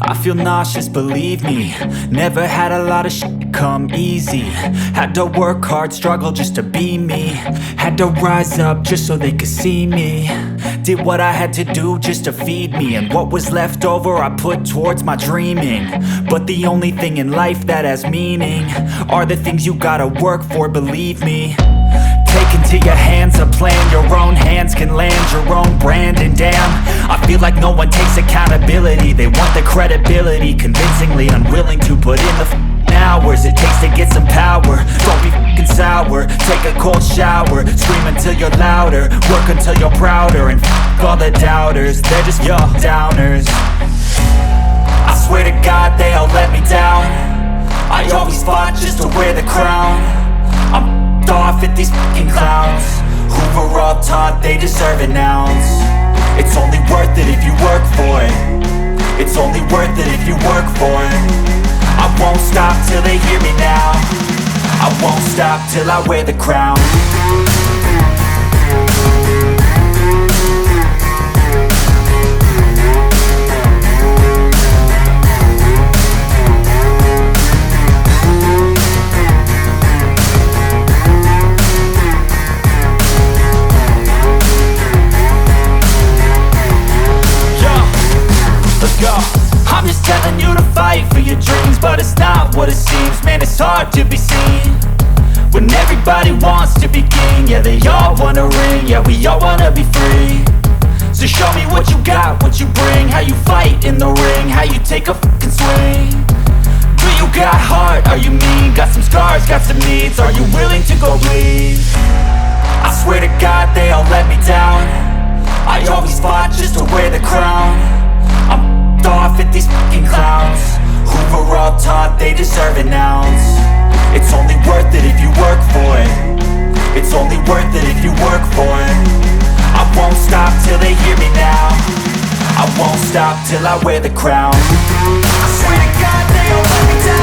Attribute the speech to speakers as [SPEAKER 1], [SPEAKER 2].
[SPEAKER 1] I feel nauseous, believe me. Never had a lot of shit come easy. Had to work hard, struggle just to be me. Had to rise up just so they could see me. Did what I had to do just to feed me, and what was left over I put towards my dreaming. But the only thing in life that has meaning are the things you gotta work for, believe me. Take into your hands a plan, your own hands can land your own brand. And damn, I feel like no one takes accountability. They want the credibility, convincingly unwilling to put in the hours it takes to get some power. Don't be f***ing sour, take a cold shower. Scream until you're louder, work until you're prouder. And f*** all the doubters, they're just your downers. I swear to God they all let me down. I always fought just to wear the crown. I'm off at these fucking clowns who were all taught they deserve an ounce. It's only worth it if you work for it. It's only worth it if you work for it. I won't stop till they hear me now. I won't stop till I wear the crown. I'm just telling you to fight for your dreams, but it's not what it seems. Man, it's hard to be seen when everybody wants to be king. Yeah, they all wanna ring, yeah, we all wanna be free. So show me what you got, what you bring, how you fight in the ring, how you take a fucking swing. Do you got heart, are you mean? Got some scars, got some needs, are you willing to go bleed? I swear to God they all let me down. I always fought just to wear the crown. I'm off at these fucking clowns who were all taught they deserve an ounce. It's only worth it if you work for it. It's only worth it if you work for it. I won't stop till they hear me now. I won't stop till I wear the crown. I swear to God they all let me down.